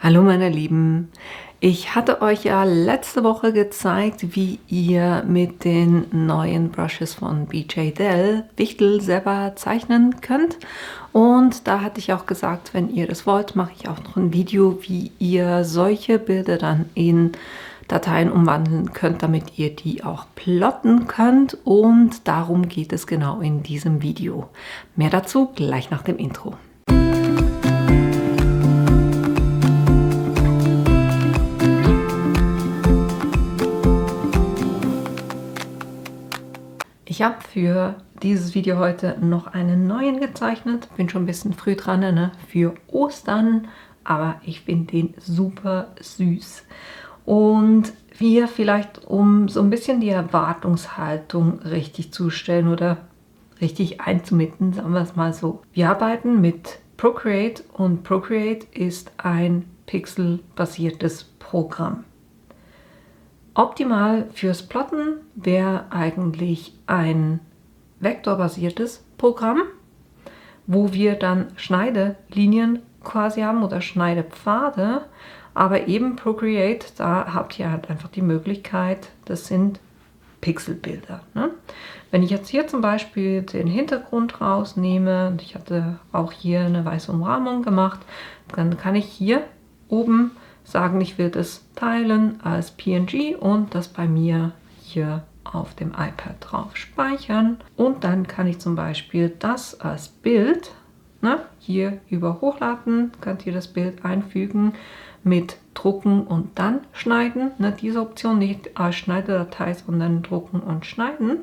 Hallo meine Lieben, ich hatte euch ja letzte Woche gezeigt, wie ihr mit den neuen Brushes von BJ Dell Wichtel selber zeichnen könnt. Und da hatte ich auch gesagt, wenn ihr das wollt, mache ich auch noch ein Video, wie ihr solche Bilder dann in Dateien umwandeln könnt, damit ihr die auch plotten könnt. Und darum geht es genau in diesem Video. Mehr dazu gleich nach dem Intro. Ich habe für dieses Video heute noch einen neuen gezeichnet. Bin schon ein bisschen früh dran, ne? Für Ostern, aber ich finde den super süß. Und wir vielleicht, um so ein bisschen die Erwartungshaltung richtig zu stellen oder richtig einzumitten, sagen wir es mal so. Wir arbeiten mit Procreate und Procreate ist ein pixelbasiertes Programm. Optimal fürs Plotten wäre eigentlich ein vektorbasiertes Programm, wo wir dann Schneidelinien quasi haben oder Schneidepfade, aber eben Procreate, da habt ihr halt einfach die Möglichkeit, das sind Pixelbilder. Ne? Wenn ich jetzt hier zum Beispiel den Hintergrund rausnehme, und ich hatte auch hier eine weiße Umrahmung gemacht, dann kann ich hier oben sagen, ich will das teilen als PNG und das bei mir hier auf dem iPad drauf speichern. Und dann kann ich zum Beispiel das als Bild, ne, hier über Hochladen, könnt ihr das Bild einfügen mit Drucken und dann schneiden. Ne, diese Option nicht als Schneidedatei, sondern drucken und schneiden.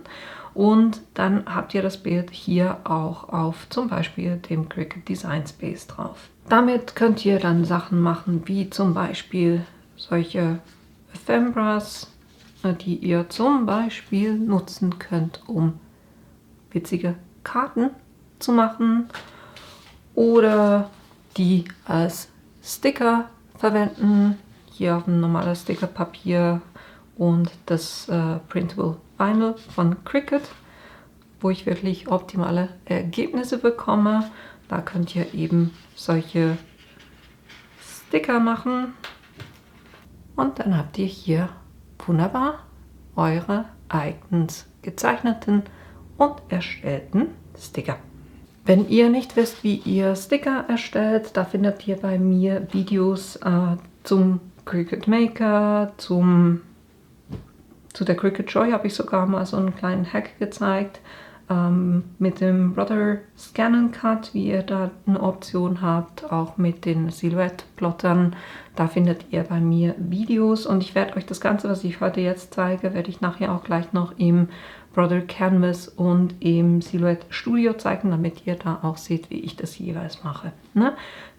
Und dann habt ihr das Bild hier auch auf zum Beispiel dem Cricut Design Space drauf. Damit könnt ihr dann Sachen machen, wie zum Beispiel solche Ephemeras, die ihr zum Beispiel nutzen könnt, um witzige Karten zu machen oder die als Sticker verwenden. Hier auf ein normales Stickerpapier und das Printable Vinyl von Cricut, wo ich wirklich optimale Ergebnisse bekomme. Da könnt ihr eben solche Sticker machen und dann habt ihr hier wunderbar eure eigens gezeichneten und erstellten Sticker. Wenn ihr nicht wisst, wie ihr Sticker erstellt, da findet ihr bei mir Videos zum Cricut Maker, zu der Cricut Joy habe ich sogar mal so einen kleinen Hack gezeigt. Mit dem Brother Scan & Cut, wie ihr da eine Option habt, auch mit den Silhouette-Plottern. Da findet ihr bei mir Videos und ich werde euch das Ganze, was ich heute jetzt zeige, werde ich nachher auch gleich noch im Brother Canvas und im Silhouette Studio zeigen, damit ihr da auch seht, wie ich das jeweils mache. Ne?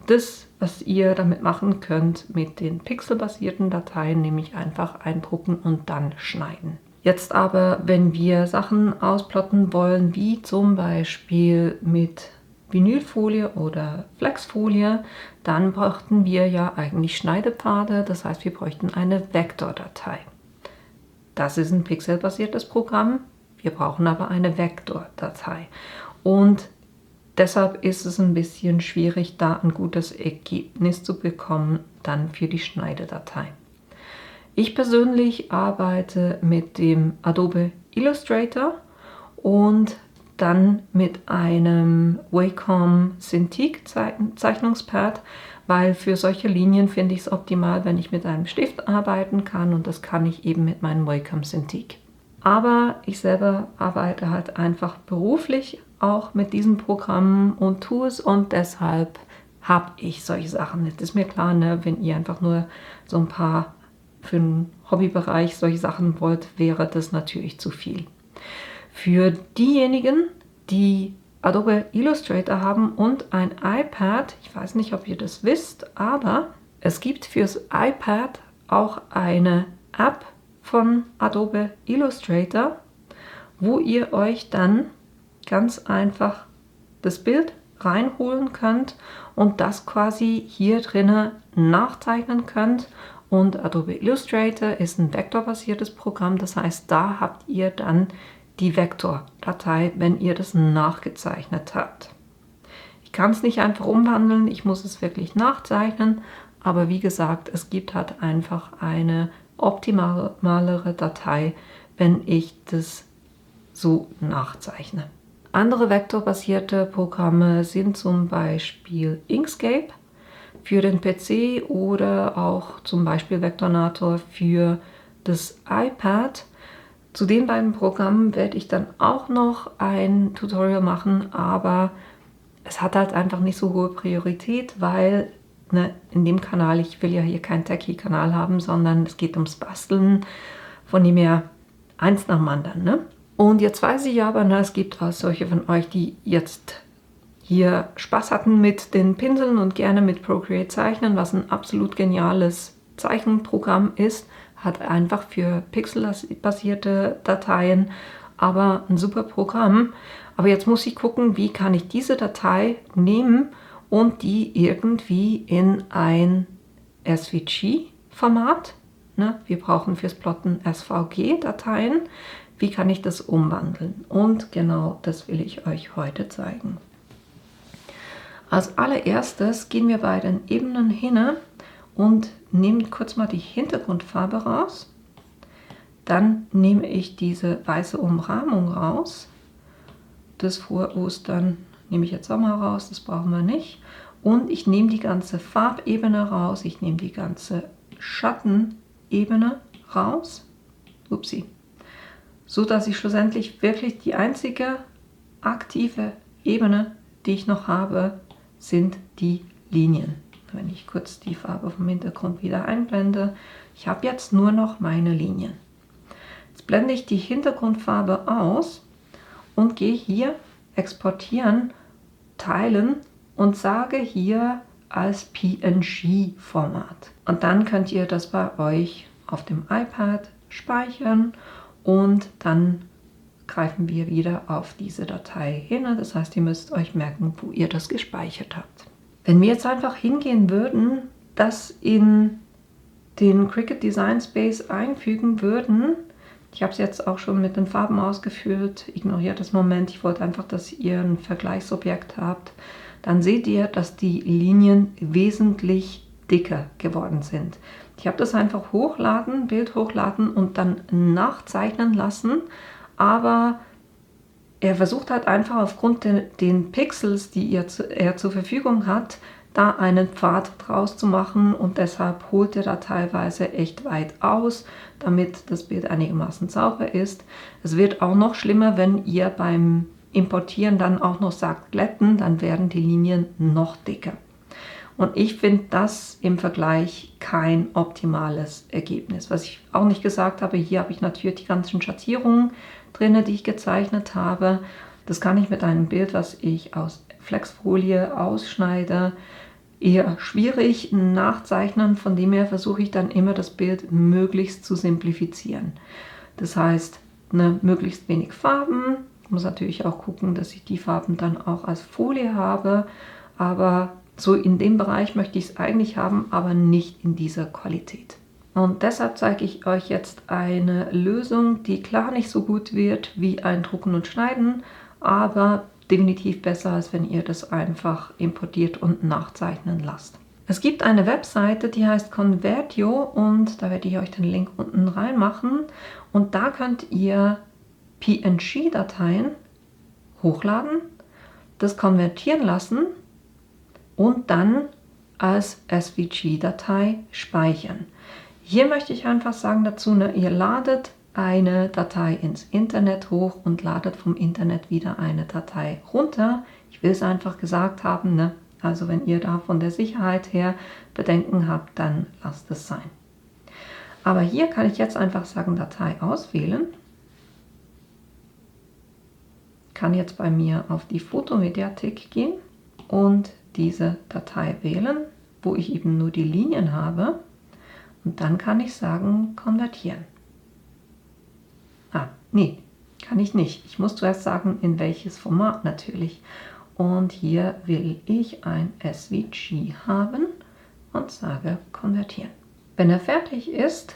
Das, was ihr damit machen könnt mit den pixelbasierten Dateien, nämlich einfach eindrucken und dann schneiden. Jetzt aber, wenn wir Sachen ausplotten wollen, wie zum Beispiel mit Vinylfolie oder Flexfolie, dann bräuchten wir ja eigentlich Schneidepfade, das heißt, wir bräuchten eine Vektordatei. Das ist ein pixelbasiertes Programm, wir brauchen aber eine Vektordatei. Und deshalb ist es ein bisschen schwierig, da ein gutes Ergebnis zu bekommen, dann für die Schneidedatei. Ich persönlich arbeite mit dem Adobe Illustrator und dann mit einem Wacom Cintiq Zeichnungspad, weil für solche Linien finde ich es optimal, wenn ich mit einem Stift arbeiten kann und das kann ich eben mit meinem Wacom Cintiq. Aber ich selber arbeite halt einfach beruflich auch mit diesen Programmen und Tools und deshalb habe ich solche Sachen. Es ist mir klar, ne, wenn ihr einfach nur so ein paar für den Hobbybereich solche Sachen wollt, wäre das natürlich zu viel. Für diejenigen, die Adobe Illustrator haben und ein iPad, ich weiß nicht, ob ihr das wisst, aber es gibt fürs iPad auch eine App von Adobe Illustrator, wo ihr euch dann ganz einfach das Bild reinholen könnt und das quasi hier drinnen nachzeichnen könnt. Und Adobe Illustrator ist ein vektorbasiertes Programm, das heißt, da habt ihr dann die Vektordatei, wenn ihr das nachgezeichnet habt. Ich kann es nicht einfach umwandeln, ich muss es wirklich nachzeichnen, aber wie gesagt, es gibt halt einfach eine optimalere Datei, wenn ich das so nachzeichne. Andere vektorbasierte Programme sind zum Beispiel Inkscape für den PC oder auch zum Beispiel Vektornator für das iPad. Zu den beiden Programmen werde ich dann auch noch ein Tutorial machen, aber es hat halt einfach nicht so hohe Priorität, weil in dem Kanal, ich will ja hier keinen Techie-Kanal haben, sondern es geht ums Basteln, von dem her eins nach dem anderen. Ne? Und jetzt weiß ich aber, es gibt auch solche von euch, die jetzt hier Spaß hatten mit den Pinseln und gerne mit Procreate zeichnen, was ein absolut geniales Zeichenprogramm ist, hat einfach für pixelbasierte Dateien, aber ein super Programm. Aber jetzt muss ich gucken, wie kann ich diese Datei nehmen und die irgendwie in ein SVG-Format, wir brauchen fürs Plotten SVG-Dateien, wie kann ich das umwandeln? Und genau das will ich euch heute zeigen. Als allererstes gehen wir bei den Ebenen hin und nehmen kurz mal die Hintergrundfarbe raus. Dann nehme ich diese weiße Umrahmung raus. Das vor Ostern nehme ich jetzt auch mal raus, das brauchen wir nicht. Und ich nehme die ganze Farbebene raus, ich nehme die ganze Schattenebene raus. Upsi. So dass ich schlussendlich wirklich die einzige aktive Ebene, die ich noch habe, sind die Linien. Wenn ich kurz die Farbe vom Hintergrund wieder einblende, ich habe jetzt nur noch meine Linien. Jetzt blende ich die Hintergrundfarbe aus und gehe hier exportieren, teilen und sage hier als PNG-Format. Und dann könnt ihr das bei euch auf dem iPad speichern und dann greifen wir wieder auf diese Datei hin. Das heißt, ihr müsst euch merken, wo ihr das gespeichert habt. Wenn wir jetzt einfach hingehen würden, das in den Cricut Design Space einfügen würden, ich habe es jetzt auch schon mit den Farben ausgefüllt, ignoriert das Moment, ich wollte einfach, dass ihr ein Vergleichsobjekt habt, dann seht ihr, dass die Linien wesentlich dicker geworden sind. Ich habe das einfach hochladen, Bild hochladen und dann nachzeichnen lassen, aber er versucht halt einfach aufgrund den Pixels, die er zur Verfügung hat, da einen Pfad draus zu machen und deshalb holt er da teilweise echt weit aus, damit das Bild einigermaßen sauber ist. Es wird auch noch schlimmer, wenn ihr beim Importieren dann auch noch sagt glätten, dann werden die Linien noch dicker. Und ich finde das im Vergleich kein optimales Ergebnis. Was ich auch nicht gesagt habe, hier habe ich natürlich die ganzen Schattierungen drin, die ich gezeichnet habe. Das kann ich mit einem Bild, was ich aus Flexfolie ausschneide, eher schwierig nachzeichnen. Von dem her versuche ich dann immer das Bild möglichst zu simplifizieren. Das heißt, möglichst wenig Farben. Ich muss natürlich auch gucken, dass ich die Farben dann auch als Folie habe. Aber so in dem Bereich möchte ich es eigentlich haben, aber nicht in dieser Qualität. Und deshalb zeige ich euch jetzt eine Lösung, die klar nicht so gut wird wie ein Drucken und Schneiden, aber definitiv besser, als wenn ihr das einfach importiert und nachzeichnen lasst. Es gibt eine Webseite, die heißt Convertio und da werde ich euch den Link unten reinmachen und da könnt ihr PNG-Dateien hochladen, das konvertieren lassen und dann als SVG-Datei speichern. Hier möchte ich einfach sagen dazu, ihr ladet eine Datei ins Internet hoch und ladet vom Internet wieder eine Datei runter. Ich will es einfach gesagt haben, also wenn ihr da von der Sicherheit her Bedenken habt, dann lasst es sein. Aber hier kann ich jetzt einfach sagen, Datei auswählen. Kann jetzt bei mir auf die Fotomediathek gehen und diese Datei wählen, wo ich eben nur die Linien habe. Und dann kann ich sagen, konvertieren. Nee, kann ich nicht. Ich muss zuerst sagen, in welches Format natürlich. Und hier will ich ein SVG haben und sage konvertieren. Wenn er fertig ist,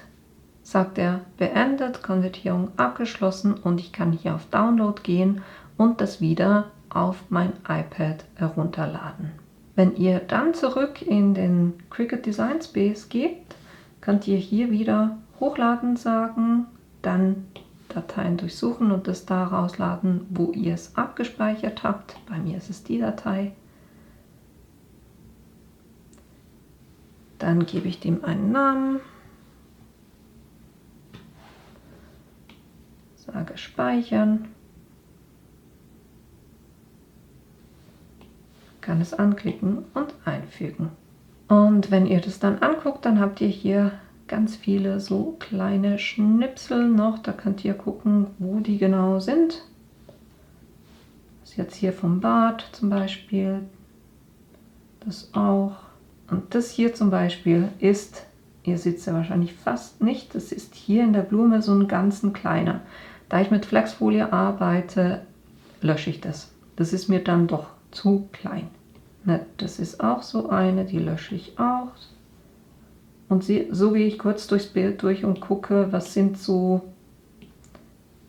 sagt er beendet, Konvertierung abgeschlossen und ich kann hier auf Download gehen und das wieder auf mein iPad herunterladen. Wenn ihr dann zurück in den Cricut Design Space geht, könnt ihr hier wieder Hochladen sagen, dann Dateien durchsuchen und das da rausladen, wo ihr es abgespeichert habt. Bei mir ist es die Datei. Dann gebe ich dem einen Namen, sage Speichern, kann es anklicken und einfügen. Und wenn ihr das dann anguckt, dann habt ihr hier ganz viele so kleine Schnipsel noch. Da könnt ihr gucken, wo die genau sind. Das ist jetzt hier vom Bart zum Beispiel. Das auch. Und das hier zum Beispiel ist, ihr seht es ja wahrscheinlich fast nicht, das ist hier in der Blume so ein ganz kleiner. Da ich mit Flexfolie arbeite, lösche ich das. Das ist mir dann doch zu klein. Das ist auch so eine, die lösche ich auch. Und so gehe ich kurz durchs Bild durch und gucke, was sind so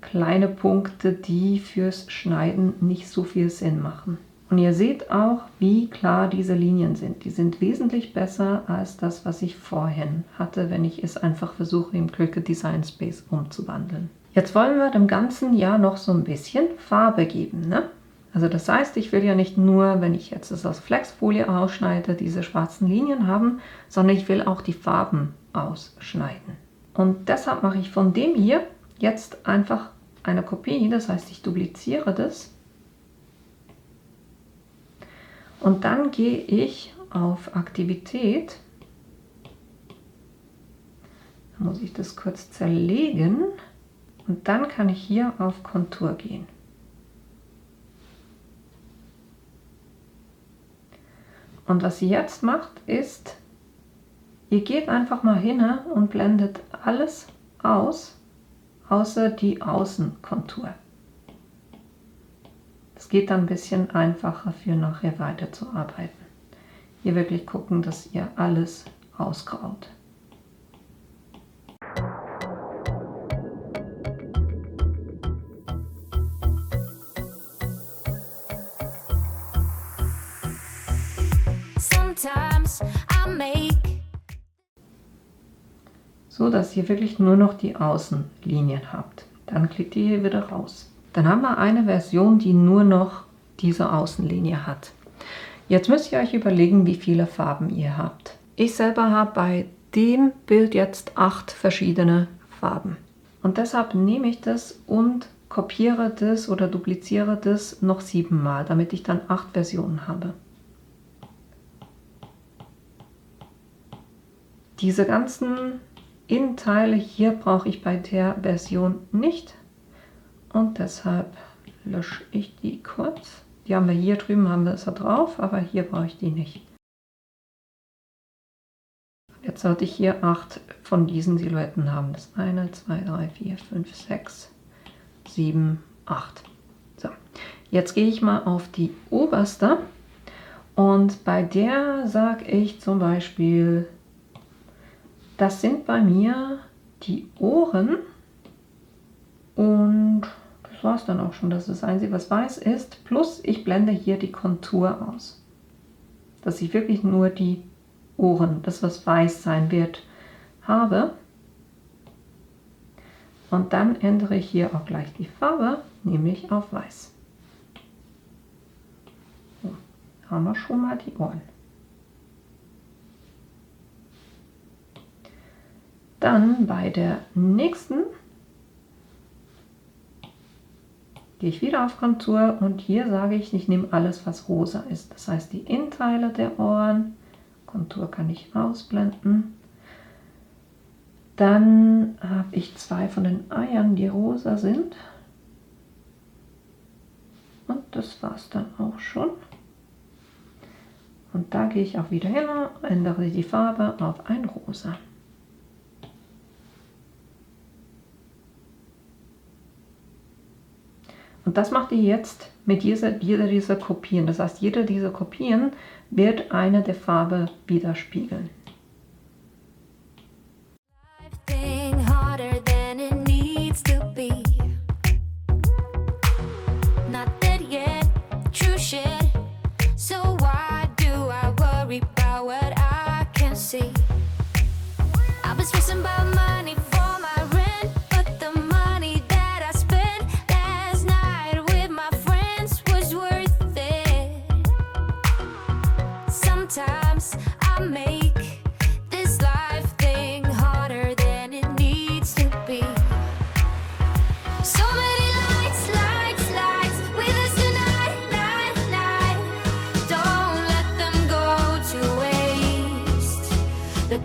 kleine Punkte, die fürs Schneiden nicht so viel Sinn machen. Und ihr seht auch, wie klar diese Linien sind. Die sind wesentlich besser als das, was ich vorhin hatte, wenn ich es einfach versuche, im Cricut Design Space umzuwandeln. Jetzt wollen wir dem Ganzen ja noch so ein bisschen Farbe geben, ne? Also das heißt, ich will ja nicht nur, wenn ich jetzt das aus Flexfolie ausschneide, diese schwarzen Linien haben, sondern ich will auch die Farben ausschneiden. Und deshalb mache ich von dem hier jetzt einfach eine Kopie, das heißt, ich dupliziere das. Und dann gehe ich auf Aktivität. Da muss ich das kurz zerlegen. Und dann kann ich hier auf Kontur gehen. Und was ihr jetzt macht, ist, ihr geht einfach mal hin und blendet alles aus, außer die Außenkontur. Es geht dann ein bisschen einfacher für nachher weiterzuarbeiten. Hier wirklich gucken, dass ihr alles ausgraut. So, dass ihr wirklich nur noch die Außenlinien habt. Dann klickt ihr hier wieder raus. Dann haben wir eine Version, die nur noch diese Außenlinie hat. Jetzt müsst ihr euch überlegen, wie viele Farben ihr habt. Ich selber habe bei dem Bild jetzt 8 verschiedene Farben. Und deshalb nehme ich das und kopiere das oder dupliziere das noch 7 Mal, damit ich dann 8 Versionen habe. Diese ganzen Innenteile hier brauche ich bei der Version nicht und deshalb lösche ich die kurz. Die haben wir hier drüben, haben wir es da drauf, aber hier brauche ich die nicht. Jetzt sollte ich hier 8 von diesen Silhouetten haben. Das 1, 2, 3, 4, 5, 6, 7, 8. So, jetzt gehe ich mal auf die oberste und bei der sage ich zum Beispiel, das sind bei mir die Ohren und das war es dann auch schon. Das ist das Einzige, was weiß ist. Plus ich blende hier die Kontur aus, dass ich wirklich nur die Ohren, das was weiß sein wird, habe. Und dann ändere ich hier auch gleich die Farbe, nämlich auf weiß. So, haben wir schon mal die Ohren. Dann bei der nächsten gehe ich wieder auf Kontur und hier sage ich, ich nehme alles, was rosa ist. Das heißt, die Innenteile der Ohren, Kontur kann ich ausblenden. Dann habe ich 2 von den Eiern, die rosa sind. Und das war es dann auch schon. Und da gehe ich auch wieder hin, ändere die Farbe auf ein rosa. Und das macht ihr jetzt mit jeder dieser Kopien. Das heißt, jeder dieser Kopien wird eine der Farbe widerspiegeln. Not that yet, true shit. So why do I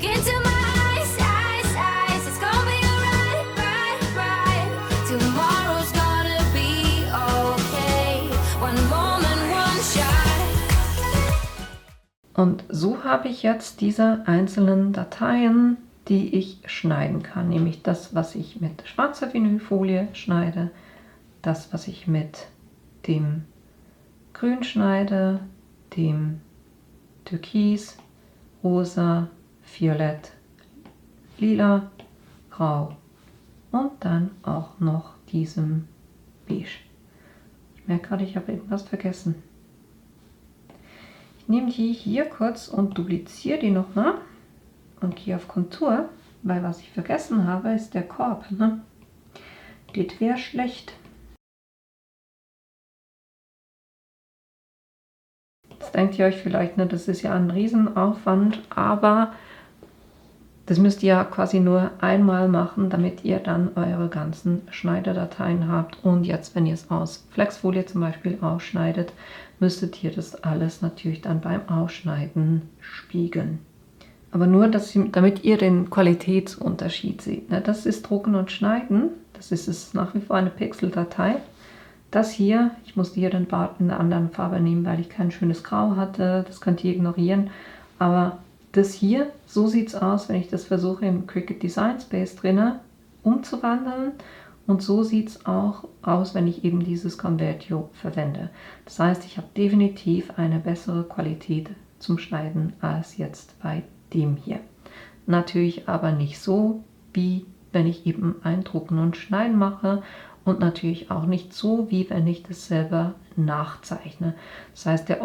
into my eyes. It's gonna be alright. Tomorrow's gonna be okay. One moment, one shot. Und so habe ich jetzt diese einzelnen Dateien, die ich schneiden kann. Nämlich das, was ich mit schwarzer Vinylfolie schneide, das, was ich mit dem Grün schneide, dem Türkis, Rosa, Violett, Lila, Grau und dann auch noch diesem Beige. Ich merke gerade, ich habe irgendwas vergessen. Ich nehme die hier kurz und dupliziere die nochmal und gehe auf Kontur, weil was ich vergessen habe, ist der Korb. Ne? Das wäre schlecht. Jetzt denkt ihr euch vielleicht, ne, das ist ja ein Riesenaufwand, aber das müsst ihr ja quasi nur einmal machen, damit ihr dann eure ganzen Schneidedateien habt. Und jetzt, wenn ihr es aus Flexfolie zum Beispiel ausschneidet, müsstet ihr das alles natürlich dann beim Ausschneiden spiegeln. Aber nur, damit ihr den Qualitätsunterschied seht. Ne? Das ist Drucken und Schneiden. Das ist es nach wie vor eine Pixeldatei. Das hier, ich musste hier den Bart in einer anderen Farbe nehmen, weil ich kein schönes Grau hatte. Das könnt ihr ignorieren. Aber das hier, so sieht es aus, wenn ich das versuche im Cricut Design Space drinnen umzuwandeln. Und so sieht es auch aus, wenn ich eben dieses Convertio verwende. Das heißt, ich habe definitiv eine bessere Qualität zum Schneiden als jetzt bei dem hier. Natürlich aber nicht so, wie wenn ich eben ein Drucken und Schneiden mache und natürlich auch nicht so, wie wenn ich das selber nachzeichne. Das heißt, die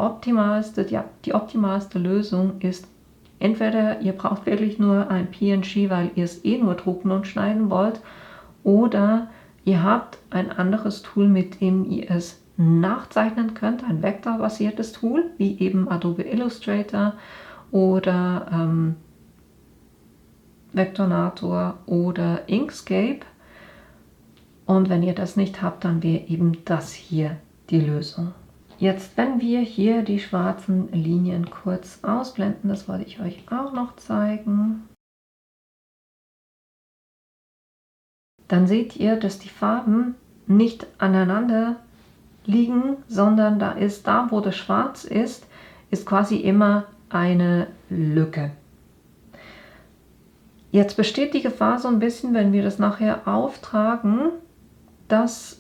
optimalste Lösung ist, entweder ihr braucht wirklich nur ein PNG, weil ihr es nur drucken und schneiden wollt, oder ihr habt ein anderes Tool, mit dem ihr es nachzeichnen könnt, ein vektorbasiertes Tool, wie eben Adobe Illustrator oder Vectornator oder Inkscape. Und wenn ihr das nicht habt, dann wäre eben das hier die Lösung. Jetzt, wenn wir hier die schwarzen Linien kurz ausblenden, das wollte ich euch auch noch zeigen, dann seht ihr, dass die Farben nicht aneinander liegen, sondern da, wo das schwarz ist quasi immer eine Lücke. Jetzt besteht die Gefahr so ein bisschen, wenn wir das nachher auftragen, dass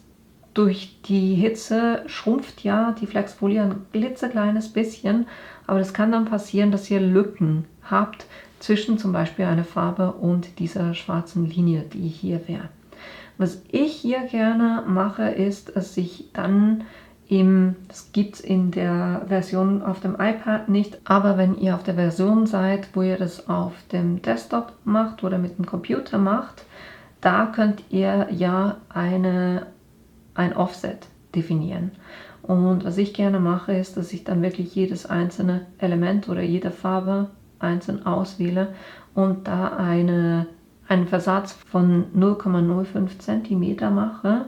durch die Hitze schrumpft ja die Flexfolie ein klitzekleines bisschen, aber das kann dann passieren, dass ihr Lücken habt zwischen zum Beispiel einer Farbe und dieser schwarzen Linie, die hier wäre. Was ich hier gerne mache, ist, dass ich dann das gibt es in der Version auf dem iPad nicht, aber wenn ihr auf der Version seid, wo ihr das auf dem Desktop macht oder mit dem Computer macht, da könnt ihr ja ein Offset definieren. Und was ich gerne mache, ist, dass ich dann wirklich jedes einzelne Element oder jede Farbe einzeln auswähle und da einen Versatz von 0,05 cm mache,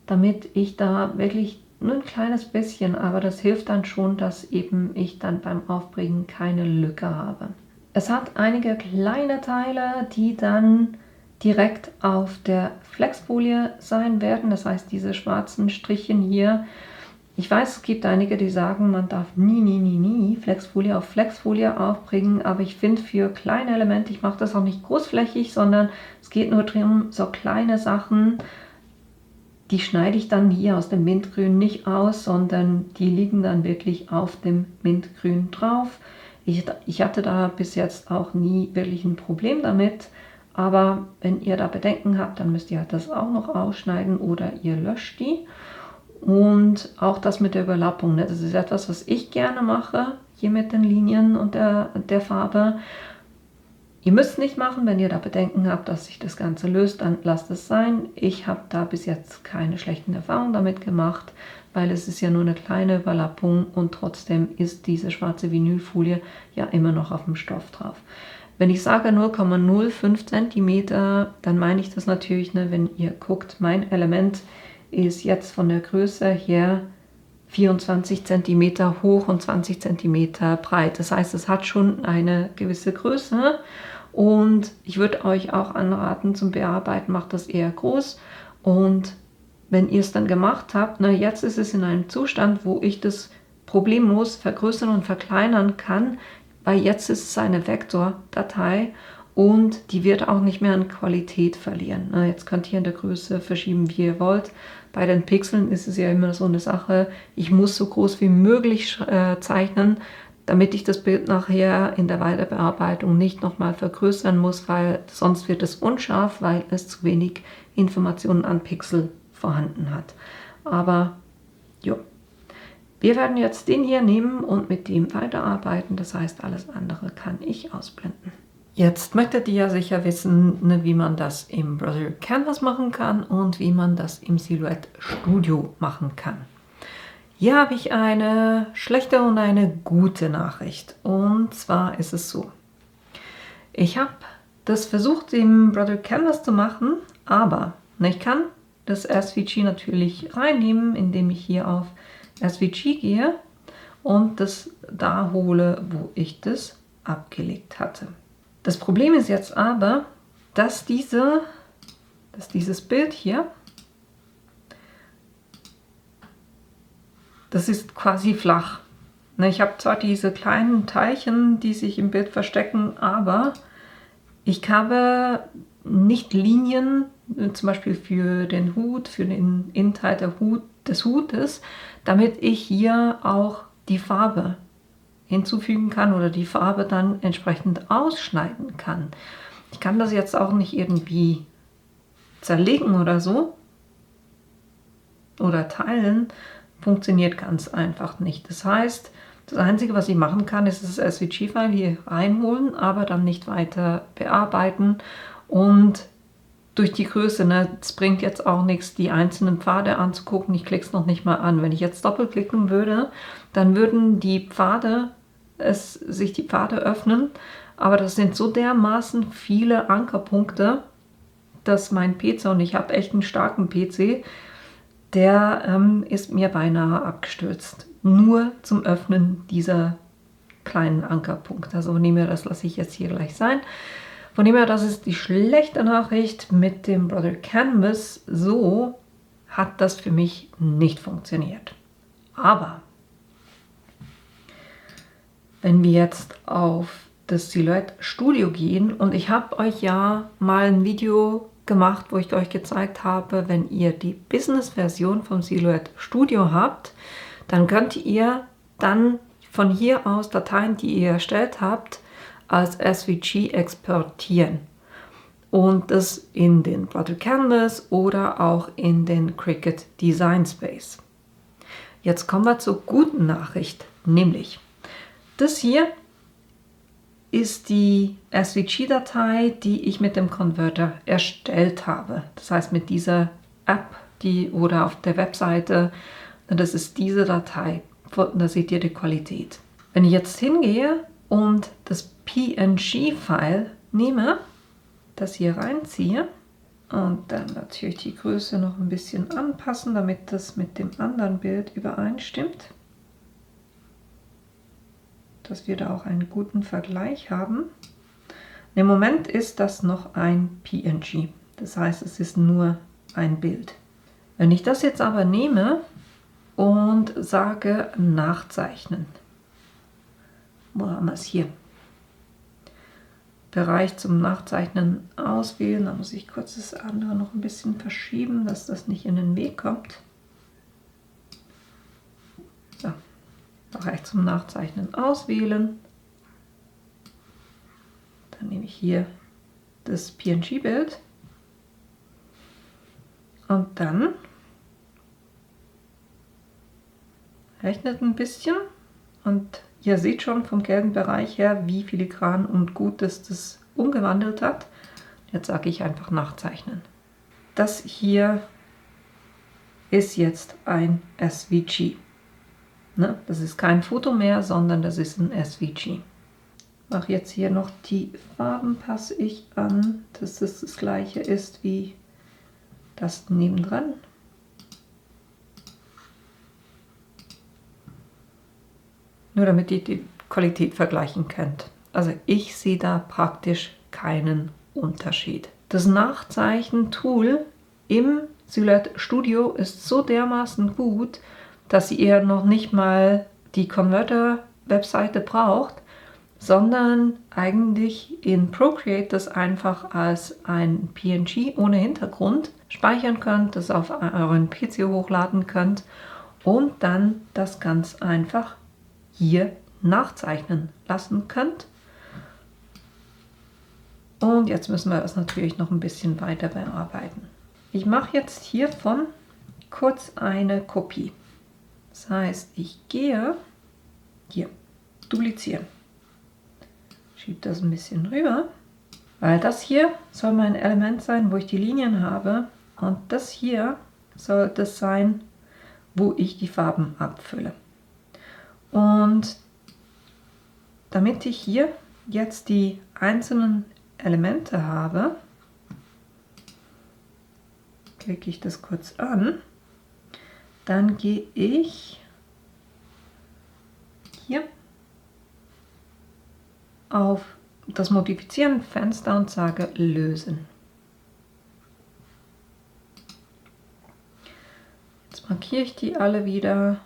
damit ich da wirklich nur ein kleines bisschen, aber das hilft dann schon, dass eben ich dann beim Aufbringen keine Lücke habe. Es hat einige kleine Teile, die dann direkt auf der Flexfolie sein werden, das heißt diese schwarzen Strichen hier. Ich weiß, es gibt einige, die sagen, man darf nie Flexfolie auf Flexfolie aufbringen, aber ich finde für kleine Elemente, ich mache das auch nicht großflächig, sondern es geht nur darum, so kleine Sachen, die schneide ich dann hier aus dem Mintgrün nicht aus, sondern die liegen dann wirklich auf dem Mintgrün drauf. Ich hatte da bis jetzt auch nie wirklich ein Problem damit, aber wenn ihr da Bedenken habt, dann müsst ihr das auch noch ausschneiden oder ihr löscht die. Und auch das mit der Überlappung, ne? Das ist etwas, was ich gerne mache, hier mit den Linien und der Farbe. Ihr müsst es nicht machen, wenn ihr da Bedenken habt, dass sich das Ganze löst, dann lasst es sein. Ich habe da bis jetzt keine schlechten Erfahrungen damit gemacht, weil es ist ja nur eine kleine Überlappung und trotzdem ist diese schwarze Vinylfolie ja immer noch auf dem Stoff drauf. Wenn ich sage 0,05 cm, dann meine ich das natürlich, ne, wenn ihr guckt, mein Element ist jetzt von der Größe her 24 cm hoch und 20 cm breit. Das heißt, es hat schon eine gewisse Größe Und ich würde euch auch anraten, zum Bearbeiten macht das eher groß. Und wenn ihr es dann gemacht habt, na, jetzt ist es in einem Zustand, wo ich das problemlos vergrößern und verkleinern kann, weil jetzt ist es eine Vektordatei und die wird auch nicht mehr an Qualität verlieren. Na, jetzt könnt ihr in der Größe verschieben, wie ihr wollt. Bei den Pixeln ist es ja immer so eine Sache, ich muss so groß wie möglich zeichnen, damit ich das Bild nachher in der Weiterbearbeitung nicht nochmal vergrößern muss, weil sonst wird es unscharf, weil es zu wenig Informationen an Pixel vorhanden hat. Aber jo, wir werden jetzt den hier nehmen und mit dem weiterarbeiten. Das heißt, alles andere kann ich ausblenden. Jetzt möchtet ihr ja sicher wissen, ne, wie man das im Brother Canvas machen kann und wie man das im Silhouette Studio machen kann. Hier habe ich eine schlechte und eine gute Nachricht. Und zwar ist es so. Ich habe das versucht im Brother Canvas zu machen, aber ich kann das SVG natürlich reinnehmen, indem ich hier auf SVG gehe und das da hole, wo ich das abgelegt hatte. Das Problem ist jetzt aber, dass dieses Bild hier, das ist quasi flach. Ich habe zwar diese kleinen Teilchen, die sich im Bild verstecken, aber ich habe nicht Linien, zum Beispiel für den Hut, für den Innenteil des Hutes, damit ich hier auch die Farbe hinzufügen kann oder die Farbe dann entsprechend ausschneiden kann. Ich kann das jetzt auch nicht irgendwie zerlegen oder so oder teilen. Funktioniert ganz einfach nicht. Das heißt, das Einzige, was ich machen kann, ist das SVG-File hier reinholen, aber dann nicht weiter bearbeiten. Und durch die Größe, es bringt jetzt auch nichts, die einzelnen Pfade anzugucken. Ich klicke es noch nicht mal an. Wenn ich jetzt doppelklicken würde, dann würden sich die Pfade öffnen. Aber das sind so dermaßen viele Ankerpunkte, dass mein PC, und ich habe echt einen starken PC, der ist mir beinahe abgestürzt. Nur zum Öffnen dieser kleinen Ankerpunkte. Also von dem her, das lasse ich jetzt hier gleich sein. Von dem her, das ist die schlechte Nachricht mit dem Brother Canvas. So hat das für mich nicht funktioniert. Aber wenn wir jetzt auf das Silhouette Studio gehen, und ich habe euch ja mal ein Video gemacht, wo ich euch gezeigt habe, wenn ihr die Business-Version vom Silhouette Studio habt, dann könnt ihr dann von hier aus Dateien, die ihr erstellt habt, als SVG exportieren und das in den Brother Canvas oder auch in den Cricut Design Space. Jetzt kommen wir zur guten Nachricht, nämlich das hier ist die SVG-Datei, die ich mit dem Converter erstellt habe. Das heißt mit dieser App oder auf der Webseite, das ist diese Datei. Da seht ihr die Qualität. Wenn ich jetzt hingehe und das PNG-File nehme, das hier reinziehe und dann natürlich die Größe noch ein bisschen anpassen, damit das mit dem anderen Bild übereinstimmt, dass wir da auch einen guten Vergleich haben. Im Moment ist das noch ein PNG, das heißt, es ist nur ein Bild. Wenn ich das jetzt aber nehme und sage nachzeichnen, wo haben wir es hier? Bereich zum Nachzeichnen auswählen, da muss ich kurz das andere noch ein bisschen verschieben, dass das nicht in den Weg kommt. So. Bereich zum Nachzeichnen auswählen. Dann nehme ich hier das PNG-Bild und dann rechnet ein bisschen und ihr seht schon vom gelben Bereich her, wie filigran und gut das umgewandelt hat. Jetzt sage ich einfach nachzeichnen. Das hier ist jetzt ein SVG. Das ist kein Foto mehr, sondern das ist ein SVG. Mache jetzt hier noch die Farben, passe ich an, dass das gleiche ist wie das nebendran. Nur damit ihr die Qualität vergleichen könnt. Also ich sehe da praktisch keinen Unterschied. Das Nachzeichen-Tool im Silhouette Studio ist so dermaßen gut, dass ihr noch nicht mal die Converter-Webseite braucht, sondern eigentlich in Procreate das einfach als ein PNG ohne Hintergrund speichern könnt, das auf euren PC hochladen könnt und dann das ganz einfach hier nachzeichnen lassen könnt. Und jetzt müssen wir das natürlich noch ein bisschen weiter bearbeiten. Ich mache jetzt hiervon kurz eine Kopie. Das heißt, ich gehe hier, duplizieren. Schiebe das ein bisschen rüber, weil das hier soll mein Element sein, wo ich die Linien habe. Und das hier soll das sein, wo ich die Farben abfülle. Und damit ich hier jetzt die einzelnen Elemente habe, klicke ich das kurz an, dann gehe ich hier auf das Modifizieren-Fenster und sage Lösen. Jetzt markiere ich die alle wieder,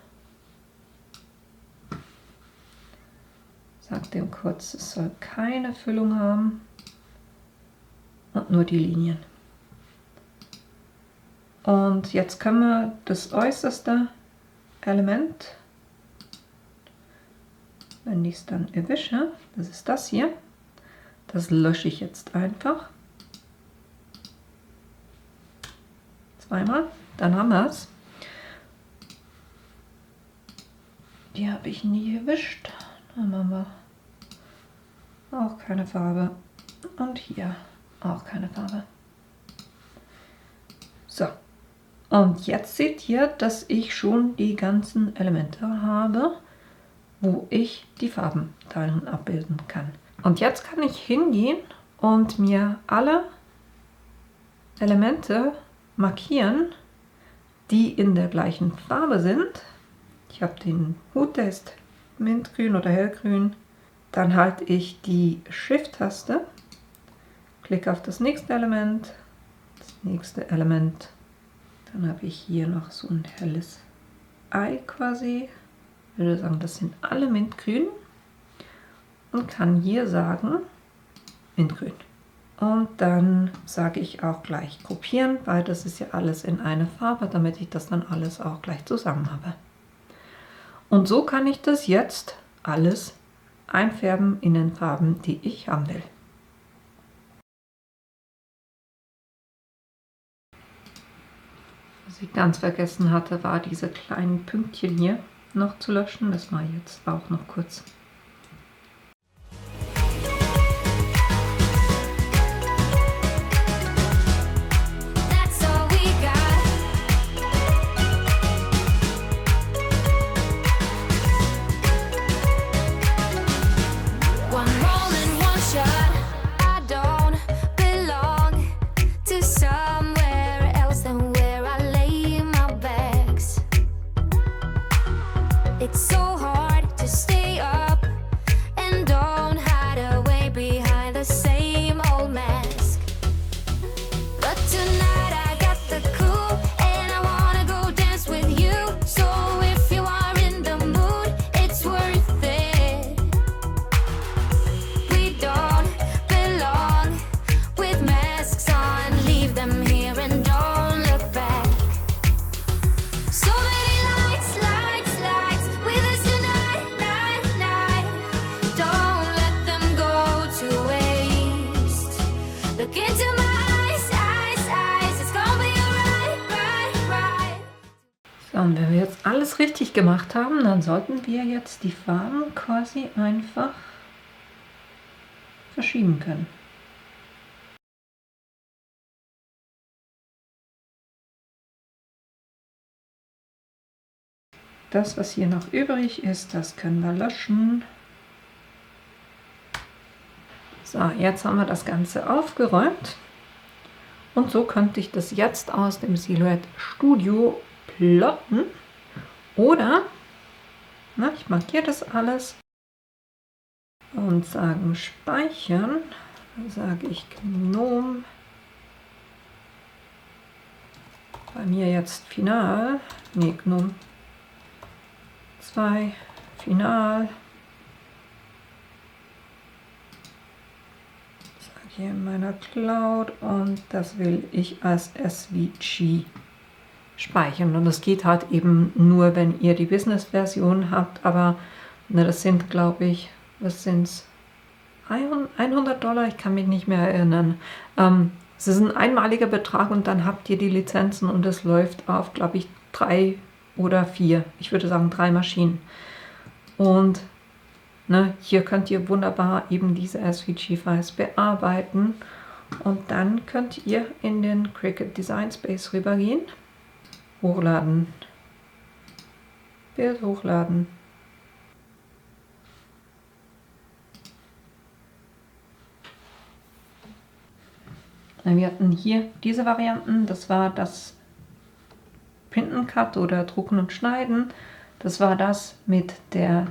sage dem kurz, es soll keine Füllung haben und nur die Linien. Und jetzt können wir das äußerste Element, wenn ich es dann erwische, das ist das hier, das lösche ich jetzt einfach. Zweimal, dann haben wir es. Die habe ich nie erwischt. Dann machen wir auch keine Farbe. Und hier auch keine Farbe. So. Und jetzt seht ihr, dass ich schon die ganzen Elemente habe, wo ich die Farben darin abbilden kann. Und jetzt kann ich hingehen und mir alle Elemente markieren, die in der gleichen Farbe sind. Ich habe den Hut, der ist mintgrün oder hellgrün. Dann halte ich die Shift-Taste, klicke auf das nächste Element, das nächste Element. Dann habe ich hier noch so ein helles Ei quasi. Ich würde sagen, das sind alle mintgrün. Und kann hier sagen, mintgrün. Und dann sage ich auch gleich kopieren, weil das ist ja alles in eine Farbe, damit ich das dann alles auch gleich zusammen habe. Und so kann ich das jetzt alles einfärben in den Farben, die ich haben will. Was ich ganz vergessen hatte, war diese kleinen Pünktchen hier noch zu löschen. Das mache ich jetzt auch noch kurz. It's so hard to stay up and don't hide away behind the same old mask. But tonight I got the cool and I wanna go dance with you. So if you are in the mood, it's worth it. We don't belong with masks on. Leave them here and don't look back. So many lights, lights, lights with us tonight, night, night. Don't let them go to waste. Look into my eyes, eyes, eyes. It's gonna be alright, right, right. So, und wenn wir jetzt alles richtig gemacht haben, dann sollten wir jetzt die Farben quasi einfach verschieben können. Das, was hier noch übrig ist, das können wir löschen. So, jetzt haben wir das Ganze aufgeräumt. Und so könnte ich das jetzt aus dem Silhouette Studio plotten. Oder, ich markiere das alles und sagen speichern. Dann sage ich Gnome. Bei mir jetzt Final. Ne, Gnome 2 Final. Hier in meiner Cloud und das will ich als SVG speichern. Und das geht halt eben nur, wenn ihr die Business-Version habt, aber ne, das sind, glaube ich, was sind es? $100? Ich kann mich nicht mehr erinnern. Es ist ein einmaliger Betrag und dann habt ihr die Lizenzen und es läuft auf, glaube ich, 3 oder 4. Ich würde sagen 3 Maschinen. Und ne, hier könnt ihr wunderbar eben diese SVG-Files bearbeiten und dann könnt ihr in den Cricut Design Space rübergehen, hochladen, Bild hochladen. Wir hatten hier diese Varianten, das war das Print and Cut oder Drucken und Schneiden, das war das mit der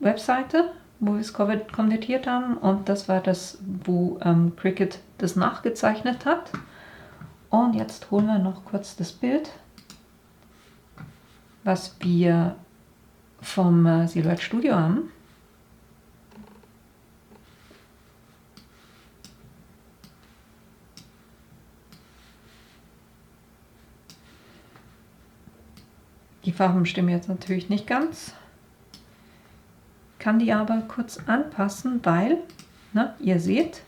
Webseite, wo wir es konvertiert haben und das war das, wo Cricut das nachgezeichnet hat. Und jetzt holen wir noch kurz das Bild, was wir vom Silhouette Studio haben. Die Farben stimmen jetzt natürlich nicht ganz. Kann die aber kurz anpassen, weil, na, ihr seht,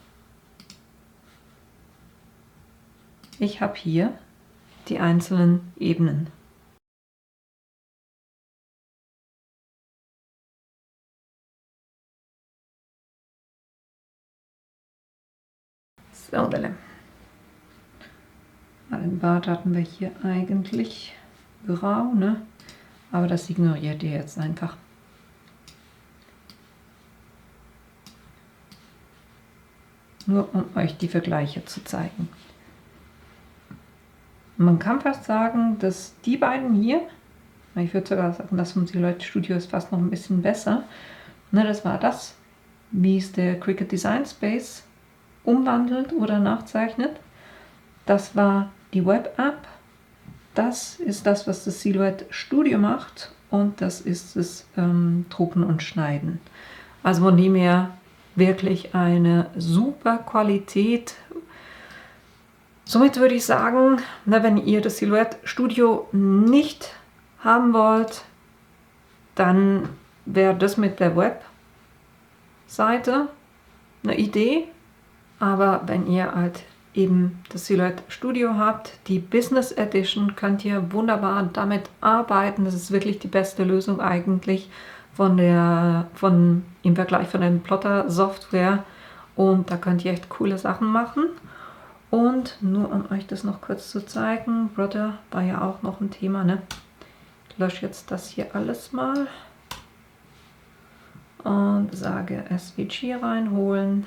ich habe hier die einzelnen Ebenen. So, den Bart hatten wir hier eigentlich grau, ne? Aber das ignoriert ihr jetzt einfach. Nur um euch die Vergleiche zu zeigen. Man kann fast sagen, dass die beiden hier, ich würde sogar sagen, das vom Silhouette Studio ist fast noch ein bisschen besser. Ne, das war das, wie es der Cricut Design Space umwandelt oder nachzeichnet. Das war die Web-App. Das ist das, was das Silhouette Studio macht und das ist das Drucken und Schneiden. Also von dem her wirklich eine super Qualität. Somit würde ich sagen, na, wenn ihr das Silhouette Studio nicht haben wollt, dann wäre das mit der Webseite eine Idee. Aber wenn ihr halt eben das Silhouette Studio habt, die Business Edition, könnt ihr wunderbar damit arbeiten. Das ist wirklich die beste Lösung eigentlich im Vergleich von der Plotter Software. Und da könnt ihr echt coole Sachen machen. Und nur um euch das noch kurz zu zeigen, Brother war ja auch noch ein Thema, ne? Ich lösche jetzt das hier alles mal und sage SVG reinholen.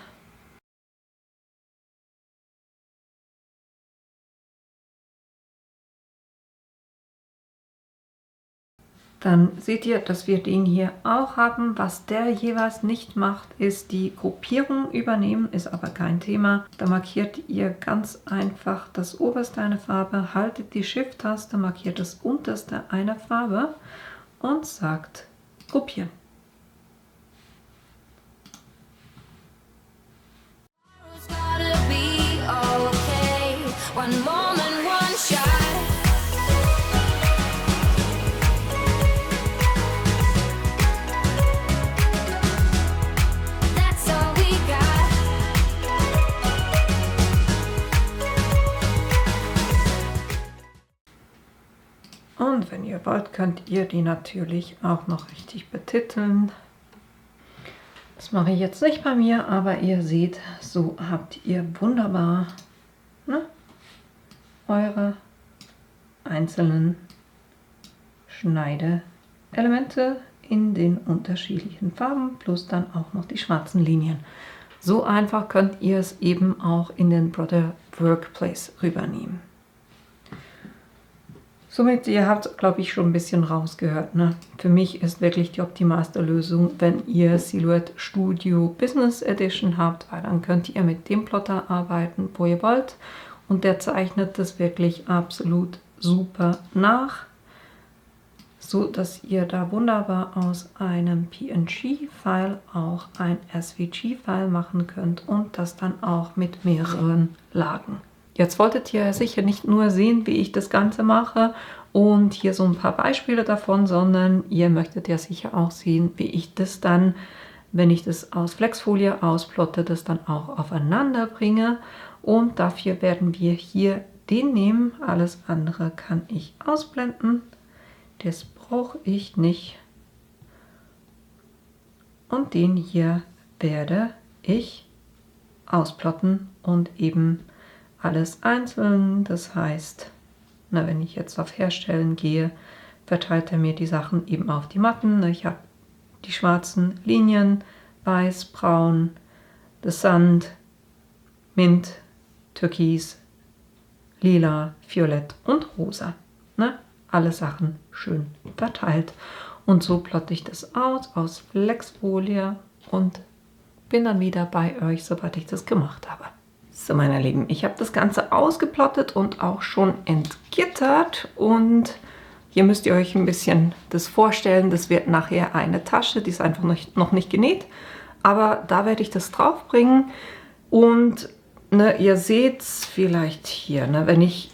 Dann seht ihr, dass wir den hier auch haben. Was der jeweils nicht macht, ist die Gruppierung übernehmen, ist aber kein Thema. Da markiert ihr ganz einfach das oberste eine Farbe, haltet die Shift-Taste, markiert das unterste eine Farbe und sagt Gruppieren. Und wenn ihr wollt, könnt ihr die natürlich auch noch richtig betiteln. Das mache ich jetzt nicht bei mir, aber ihr seht, so habt ihr wunderbar, ne, eure einzelnen Schneideelemente in den unterschiedlichen Farben, plus dann auch noch die schwarzen Linien. So einfach könnt ihr es eben auch in den Brother Workplace rübernehmen. Somit, ihr habt, glaube ich, schon ein bisschen rausgehört. Ne? Für mich ist wirklich die optimalste Lösung, wenn ihr Silhouette Studio Business Edition habt, weil dann könnt ihr mit dem Plotter arbeiten, wo ihr wollt. Und der zeichnet das wirklich absolut super nach, so dass ihr da wunderbar aus einem PNG-File auch ein SVG-File machen könnt und das dann auch mit mehreren Lagen. Jetzt wolltet ihr sicher nicht nur sehen, wie ich das Ganze mache und hier so ein paar Beispiele davon, sondern ihr möchtet ja sicher auch sehen, wie ich das dann, wenn ich das aus Flexfolie ausplotte, das dann auch aufeinander bringe. Und dafür werden wir hier den nehmen. Alles andere kann ich ausblenden. Das brauche ich nicht. Und den hier werde ich ausplotten und eben alles einzeln. Das heißt, na, wenn ich jetzt auf Herstellen gehe, verteilt er mir die Sachen eben auf die Matten. Ich habe die schwarzen Linien, weiß, braun, das Sand, Mint, Türkis, Lila, Violett und Rosa. Ne? Alle Sachen schön verteilt. Und so plotte ich das aus Flexfolie und bin dann wieder bei euch, sobald ich das gemacht habe. So, meine Lieben, ich habe das Ganze ausgeplottet und auch schon entgittert. Und hier müsst ihr euch ein bisschen das vorstellen. Das wird nachher eine Tasche, die ist einfach noch nicht genäht. Aber da werde ich das drauf bringen. Und ne, ihr seht es vielleicht hier, ne, wenn ich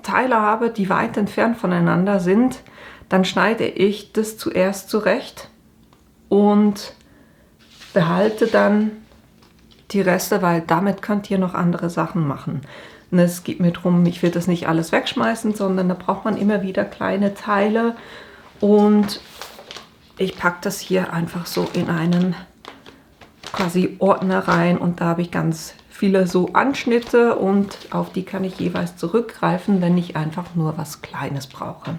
Teile habe, die weit entfernt voneinander sind, dann schneide ich das zuerst zurecht und behalte dann die Reste, weil damit könnt ihr noch andere Sachen machen. Und es geht mir darum, ich will das nicht alles wegschmeißen, sondern da braucht man immer wieder kleine Teile. Und ich packe das hier einfach so in einen quasi Ordner rein. Und da habe ich ganz viele so Anschnitte und auf die kann ich jeweils zurückgreifen, wenn ich einfach nur was Kleines brauche.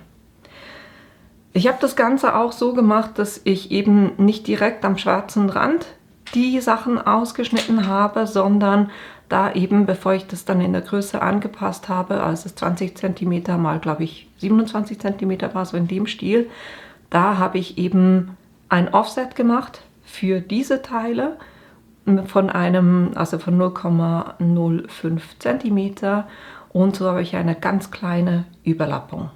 Ich habe das Ganze auch so gemacht, dass ich eben nicht direkt am schwarzen Rand die Sachen ausgeschnitten habe, sondern da eben, bevor ich das dann in der Größe angepasst habe, als es 20 cm mal, glaube ich, 27 cm war, so in dem Stil, da habe ich eben ein Offset gemacht für diese Teile von von 0,05 cm und so habe ich eine ganz kleine Überlappung.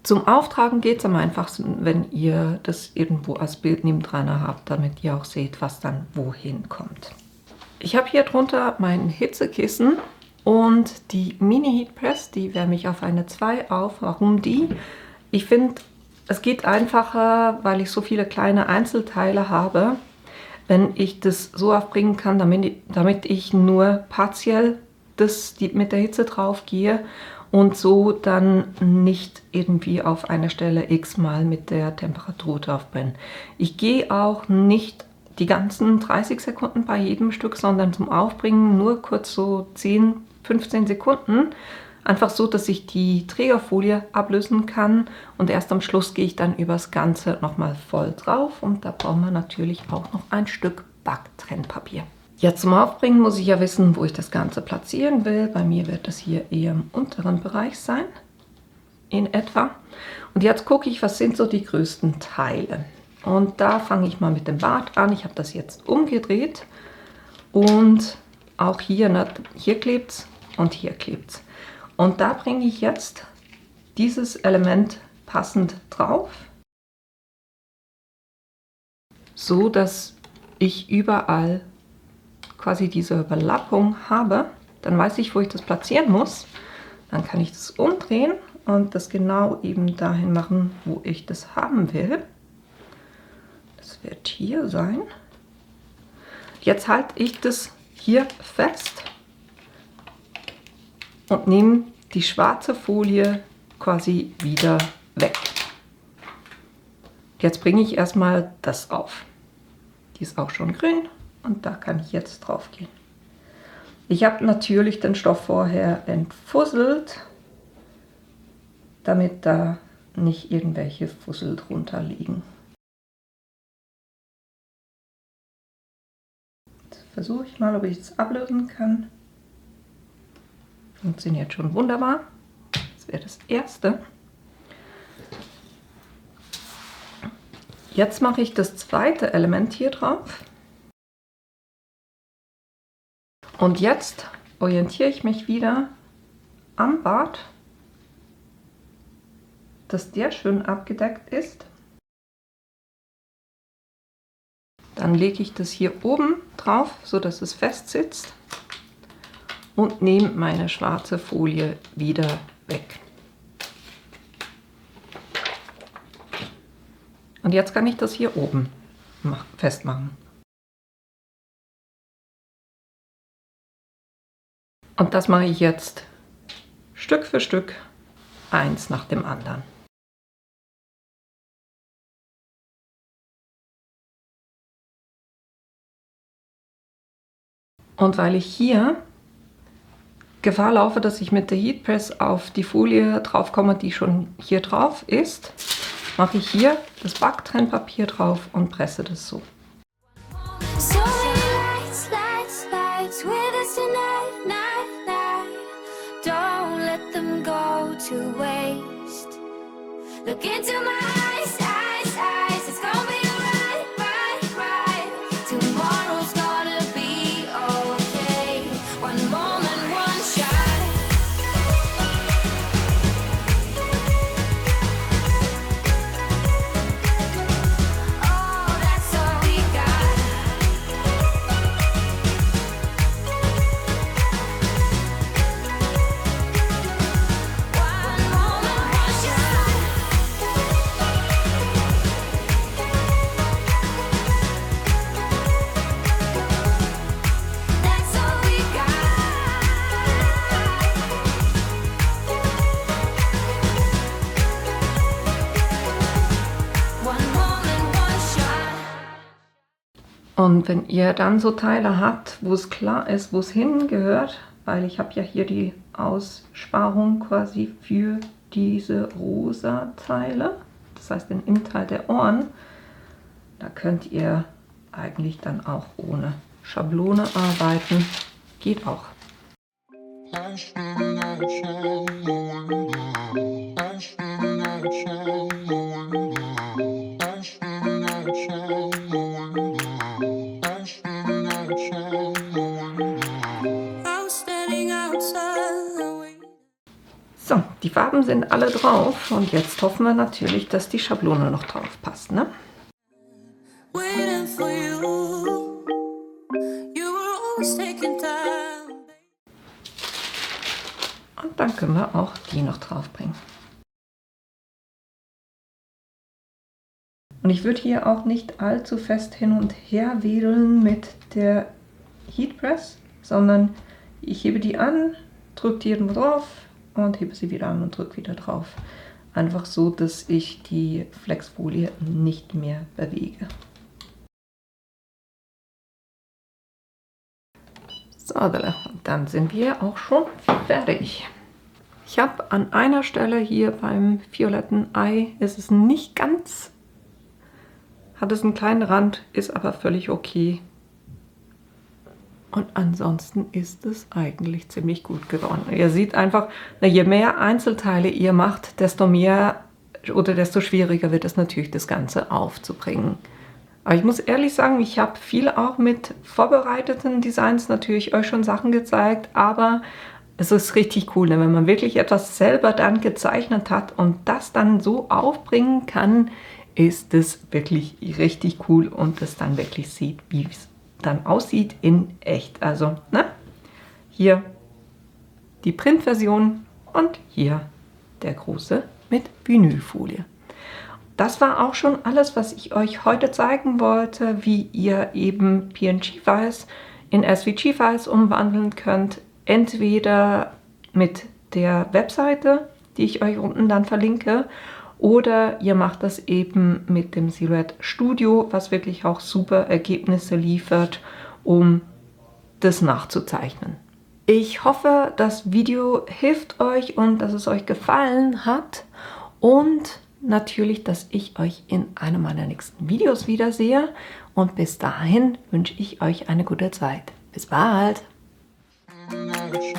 Zum Auftragen geht es am einfachsten, wenn ihr das irgendwo als Bild nebendran habt, damit ihr auch seht, was dann wohin kommt. Ich habe hier drunter mein Hitzekissen und die Mini Heat Press, die wärme ich auf eine 2 auf. Warum die? Ich finde, es geht einfacher, weil ich so viele kleine Einzelteile habe, wenn ich das so aufbringen kann, damit ich nur partiell mit der Hitze drauf gehe und so dann nicht irgendwie auf einer Stelle x-mal mit der Temperatur drauf bin. Ich gehe auch nicht die ganzen 30 Sekunden bei jedem Stück, sondern zum Aufbringen nur kurz so 10, 15 Sekunden. Einfach so, dass ich die Trägerfolie ablösen kann und erst am Schluss gehe ich dann übers Ganze nochmal voll drauf und da brauchen wir natürlich auch noch ein Stück Backtrennpapier. Jetzt zum Aufbringen muss ich ja wissen, wo ich das Ganze platzieren will. Bei mir wird das hier eher im unteren Bereich sein, in etwa. Und jetzt gucke ich, was sind so die größten Teile. Und da fange ich mal mit dem Bart an. Ich habe das jetzt umgedreht und auch hier, ne, hier klebt es und hier klebt es. Und da bringe ich jetzt dieses Element passend drauf, so dass ich überall quasi diese Überlappung habe. Dann weiß ich, wo ich das platzieren muss. Dann kann ich das umdrehen und das genau eben dahin machen, wo ich das haben will. Das wird hier sein. Jetzt halte ich das hier fest und nehme die schwarze Folie quasi wieder weg. Jetzt bringe ich erstmal das auf. Die ist auch schon grün und da kann ich jetzt drauf gehen. Ich habe natürlich den Stoff vorher entfusselt, damit da nicht irgendwelche Fussel drunter liegen. Jetzt versuche ich mal, ob ich es ablösen kann. Funktioniert schon wunderbar. wäre das erste. Jetzt mache ich das zweite Element hier drauf. Und jetzt orientiere ich mich wieder am Bart, dass der schön abgedeckt ist. Dann lege ich das hier oben drauf, so dass es fest sitzt und nehme meine schwarze Folie wieder weg. Und jetzt kann ich das hier oben festmachen. Und das mache ich jetzt Stück für Stück, eins nach dem anderen. Und weil ich hier Gefahr laufe, dass ich mit der Heat Press auf die Folie drauf komme, die schon hier drauf ist, mache ich hier das Backtrennpapier drauf und presse das so. So many lights, lights, lights with us tonight, night, night. Don't let them go to waste. Look into my eyes, eyes, eyes. It's gonna be right, right, right. Tomorrow's gonna be okay. One moment, one shot. Oh, that's all we got. One moment, one shot. That's all we got. One moment, one shot. Und wenn ihr dann so Teile habt, wo es klar ist, wo es hingehört, weil ich habe ja hier die Aussparung quasi für diese rosa Teile, das heißt den Innenteil der Ohren, da könnt ihr eigentlich dann auch ohne Schablone arbeiten. Geht auch. I'm standing outside the window. I'm standing outside the window. I'm standing outside the window. I'm standing outside the window. I'm standing outside the window. So, die Farben sind alle drauf und jetzt hoffen wir natürlich, dass die Schablone noch drauf passt, ne? Waiting for you. You were always taking time. Und dann können wir auch die noch drauf bringen. Und ich würde hier auch nicht allzu fest hin und her wedeln mit der Heat Press, sondern ich hebe die an, drücke die irgendwo drauf und hebe sie wieder an und drücke wieder drauf. Einfach so, dass ich die Flexfolie nicht mehr bewege. So, dann sind wir auch schon fertig. Ich habe an einer Stelle hier beim violetten Ei, ist es nicht ganz, hat es einen kleinen Rand, ist aber völlig okay. Und ansonsten ist es eigentlich ziemlich gut geworden. Ihr seht einfach, je mehr Einzelteile ihr macht, desto mehr oder desto schwieriger wird es natürlich, das Ganze aufzubringen. Aber ich muss ehrlich sagen, ich habe viel auch mit vorbereiteten Designs natürlich euch schon Sachen gezeigt, aber es ist richtig cool, wenn man wirklich etwas selber dann gezeichnet hat und das dann so aufbringen kann, ist es wirklich richtig cool und es dann wirklich sieht, wie es dann aussieht in echt. Also, ne? Hier die Printversion und hier der große mit Vinylfolie. Das war auch schon alles, was ich euch heute zeigen wollte, wie ihr eben PNG-Files in SVG-Files umwandeln könnt. Entweder mit der Webseite, die ich euch unten dann verlinke, oder ihr macht das eben mit dem Silhouette Studio, was wirklich auch super Ergebnisse liefert, um das nachzuzeichnen. Ich hoffe, das Video hilft euch und dass es euch gefallen hat und natürlich, dass ich euch in einem meiner nächsten Videos wiedersehe. Und bis dahin wünsche ich euch eine gute Zeit. Bis bald! Outside.